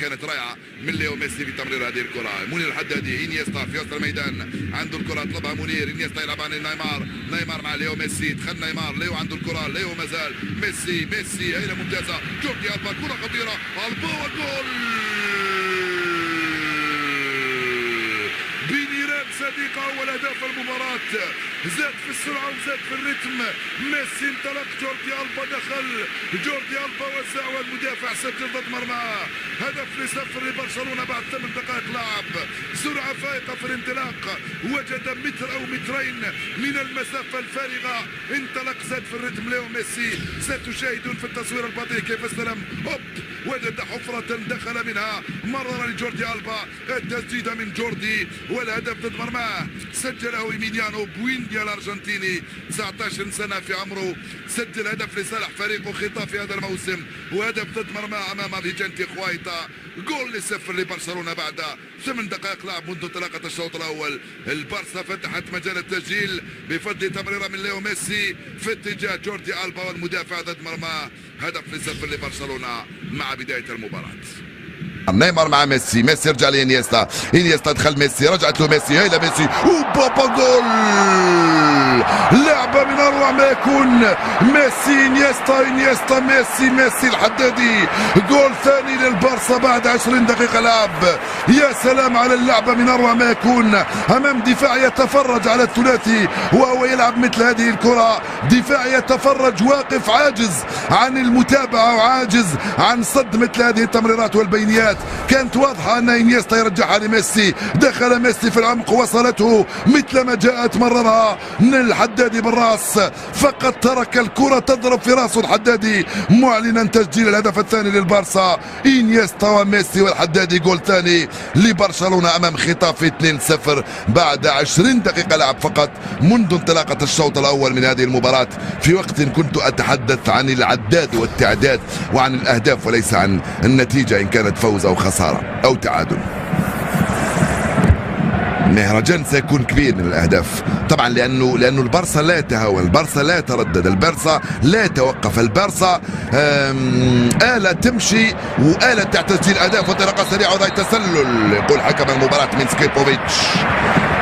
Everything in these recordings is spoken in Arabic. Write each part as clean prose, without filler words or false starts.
كانت رائعه من ليو ميسي في تمرير هذه الكره. منير الحدادي، انيستا في وسط الميدان عنده الكره طلبها منير، انيستا يلعبها لنيمار، نيمار مع ليو ميسي، دخل نيمار، ليو عنده الكره، ليو مازال، ميسي هيله ممتازه، جوردي ألبا كره خطيره، ألبا والجول بنيران صديقة. أول أهداف المباراة، زاد في السرعة وزاد في الريتم، ميسي انطلق، جوردي ألبا دخل، جوردي ألبا وزع والمدافع سجل ضد مرماه. هدف لصفر لبرشلونة بعد 8 دقائق لعب. سرعة فائقة في الانطلاق، وجد متر أو مترين من المسافة الفارغة، انطلق، زاد في الريتم ليو ميسي. ستشاهدون في التصوير البطيء كيف استلم، وجد حفرة دخل منها، مرر لجوردي ألبا، التسديدة من جوردي والهدف ضد مرماه. سجله إيميليانو بوينديا الأرجنتيني، 19 سنة في عمره، سجل هدف لصالح فريقه خطافي هذا الموسم، وهدف ضد مرماه أمام فيجنتي خوايتا. جول لصفر لبرشلونة بعد 8 دقائق لعب منذ انطلاقة الشوط الأول. البارسا فتحت مجال التسجيل بفضل تمريرة من ليو ميسي في اتجاه جوردي ألبا والمدافع ضد مرماه. هدف لصفر لبرشلونة مع بداية المباراة. نيمار مع ميسي، ميسي رجع لإنيستا، إنيستا دخل ميسي، رجعت له ميسي، هيلا ميسي، وبابا جول. لعبة من أروع ما يكون، ميسي إنيستا ميسي الحدادي، جول ثاني للبارسا بعد 20 دقيقة لعب. يا سلام على اللعبة، من أروع ما يكون أمام دفاع يتفرج على الثلاثي وهو يلعب مثل هذه الكرة. دفاع يتفرج واقف عاجز عن المتابعة وعاجز عن صد مثل هذه التمريرات والبينيات. كانت واضحة أن إنيستا يرجعها لميسي، دخل ميسي في العمق، وصلته مثل ما جاءت، مررها من الحدادي بالراس، فقط ترك الكرة تضرب في رأس الحدادي، معلنا تسجيل الهدف الثاني للبارسا. إنيستا وميسي والحدادي، جول ثاني لبرشلونة أمام خطافي 2-0 بعد 20 دقيقة لعب فقط منذ انطلاقة الشوط الأول من هذه المباراة، في وقت كنت أتحدث عن العداد والتعداد وعن الأهداف وليس عن النتيجة إن كانت فوز أو خسارة أو تعادل. مهرجان سيكون كبير من الأهداف طبعا، لأنه البارسا لا يتهاون، البارسا لا يتردد، البارسا لا يتوقف، البارسا آلة تمشي وآلة تسجيل أهداف وانطلاقة سريعة وضع تسلل. يقول حكم المباراة من سكيبوفيتش،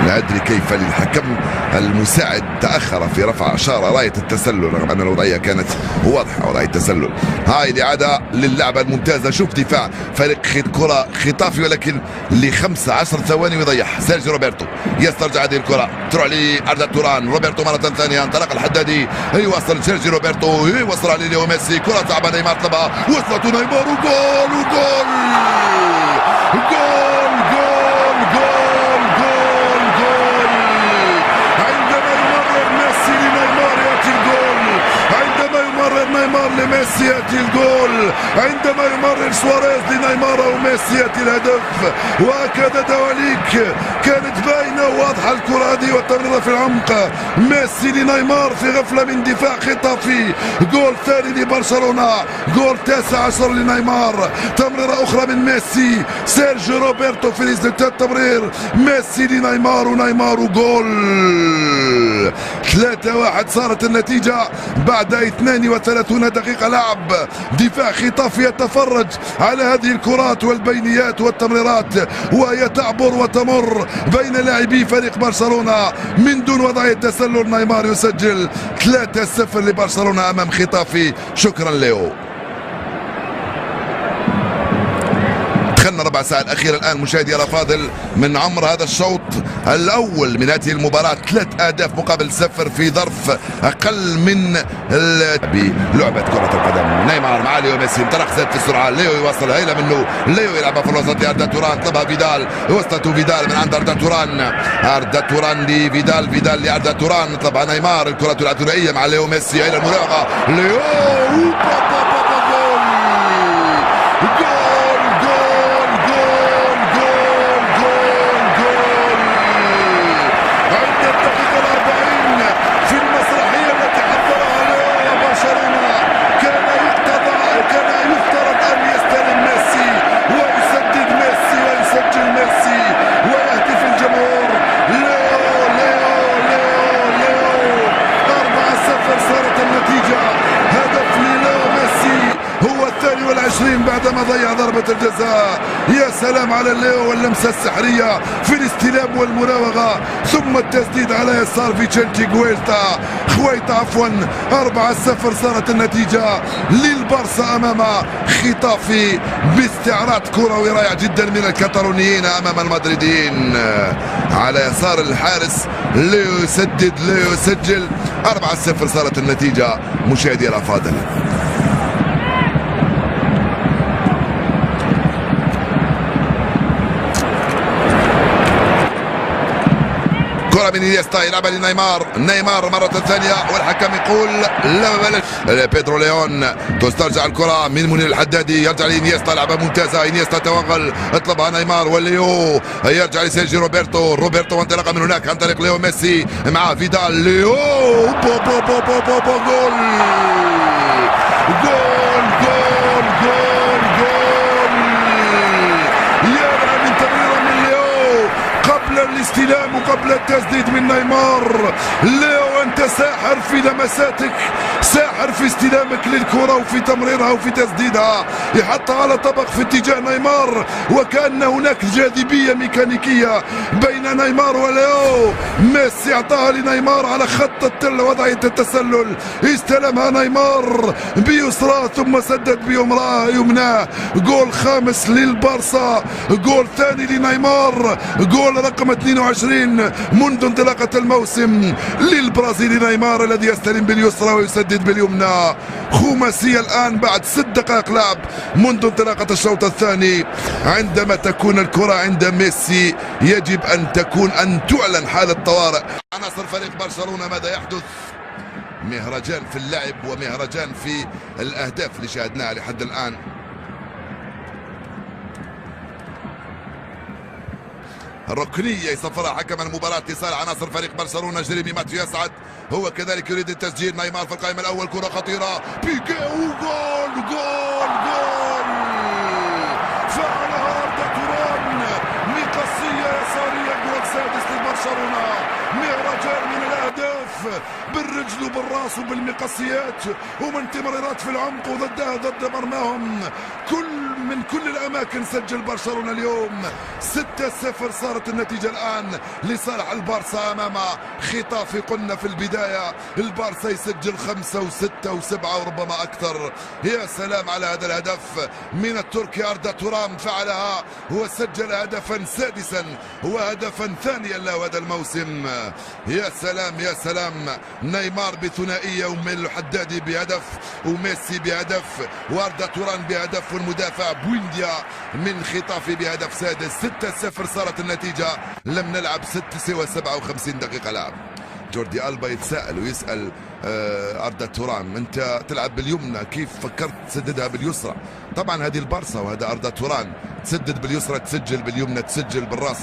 لا أدري كيف للحكم المساعد تأخر في رفع إشارة راية التسلل رغم أن الوضعية كانت واضحة، وضعية التسلل. هاي الإعادة للعبة الممتازة، شوف دفاع فريق كرة خطافي ولكن ل15 ثواني ويضيعها. سيرجيو روبرتو يسترجع هذه الكرة، تروح لأردا توران، روبرتو مرة ثانية، انطلق الحدادي، يوصل سيرجيو روبرتو، يوصل لليو ميسي، كرة صعبة، نيمار طلبها، وصلت نيمار، وجول وجول جول جول جول جول جول. عندما يمرر ميسي لنيمار يأتي الجول، عندما يمرر نيمار لميسي يأتي الجول، عندما يمرر سواريز لنيمار وميسي يأتي الهدف. وهكذا دواليك كانت باينة وواضحة الكرة هذه والتمريرة في العمق، ميسي لنيمار في غفلة من دفاع خطافي. جول ثاني لبرشلونة، جول 19 لنيمار، تمريرة أخرى من ميسي، سيرجيو روبرتو في التمرير، ميسي لنيمار ونيمار وجول. 3-1 صارت النتيجة بعد 32 دقيقة لعب. دفاع خطافي يتفرج على هذه الكرات والبينيات والتمريرات وهي تعبر وتمر بين لاعبي فريق برشلونة من دون وضعية تسلل. نيمار يسجل 3-0 لبرشلونة أمام خطافي. شكرا ليو. دخلنا ربع ساعة الأخيرة الآن مشاهدي الأفاضل من عمر هذا الشوط الأول من هذه المباراة، 3 أهداف مقابل 0 في ظرف أقل من بلعبة كرة القدم. نيمار مع ليو ميسي، انطلق زاد في السرعة، ليو يوصل، هيلا منه، ليو يلعبها في الوسط لأردا توران، طلبها فيدال، وصلته فيدال من عند أردا توران، أردا توران لفيدال، فيدال لأردا توران، طلبها نيمار، الكرة الثلاثية مع ليو ميسي، هيلا المراوغة، ليو صارت النتيجة. هدف لليو ميسي ضربة الجزاء. يا سلام على ليو واللمسة السحرية في الاستلام والمراوغة، ثم التسديد على يسار فيتشنتي خويتا عفوا. 4-0 صارت النتيجة للبارسا أمام خطافي باستعراض كروي رائع جدا من الكتالونيين أمام المدريديين. على يسار الحارس ليو يسدد، ليو يسجل. 4-0 صارت النتيجة مشاهدي الأفاضل. كرة من انيستا يلعبها لنيمار، نيمار مرة ثانية والحكم يقول لا بلاش. بيدرو ليون تسترجع الكرة من منير الحدادي، يرجع لانيستا، لعبة ممتازة. انيستا توغل، اطلبها نيمار وليو، يرجع لسيرجي روبرتو وانطلاقة من هناك عن طريق ليو ميسي مع فيدال. ليو بو بو بو بو بو بو جول جول جول جول جول. يا من تمريرة من ليو قبل الاستلام وقبل التسديد من نيمار. ليو انت ساحر في لمساتك، ساحر في استلامك للكرة وفي تمريرها وفي تسديدها، يحطها على طبق في اتجاه نيمار، وكأن هناك جاذبية ميكانيكية بين نيمار وليو. ميسي اعطاها لنيمار على خط وضعية التسلل، استلمها نيمار بيسرى ثم سدد بيمناه. جول خامس للبارسا، جول ثاني لنيمار، جول رقم 22 منذ انطلاقة الموسم للبرازيلي نيمار الذي يستلم باليسرى ويسدد باليمنى. خماسية الآن بعد 6 دقائق لعب منذ انطلاقة الشوط الثاني. عندما تكون الكرة عند ميسي يجب أن تعلن حالة طوارئ. عناصر فريق برشلونة ماذا يحدث؟ مهرجان في اللعب ومهرجان في الأهداف اللي شاهدناها لحد الآن. ركنية يصفرها حكم المباراة لصالح عناصر فريق برشلونة. جيريمي ماتيو يسعد، هو كذلك يريد التسجيل. نيمار في القائمة الأول، كرة خطيرة، بيكي وجول جول جول. فعلها أردا توران، مقصية يسارية، جول سادس لبرشلونة. مهرجان من الأهداف بالرجل وبالراس وبالمقصيات ومن تمريرات في العمق وضدها ضد مرماهم. من كل الأماكن سجل برشلونة اليوم. 6-0 صارت النتيجة الآن لصالح البارسا أمام خطافي. قلنا في البداية البارسا يسجل 5 و6 و7 وربما أكثر. يا سلام على هذا الهدف من التركي أردا توران، فعلها هو سجل هدفا سادسا وهدفا ثانيا له هذا الموسم. يا سلام يا سلام. نيمار بثنائية وميل الحدادي بهدف وميسي بهدف وأردا توران بهدف والمدافع بوينديا من خطافي بهدف سادس. 6-0 صارت النتيجة. لم نلعب 6 سوى 57 دقيقة لعب. جوردي ألبا يتساءل ويسأل أردا توران، أنت تلعب باليمنى، كيف فكرت تسددها باليسرى؟ طبعا هذه البارسا وهذا أردا توران، تسدد باليسرى تسجل، باليمنى تسجل، بالراس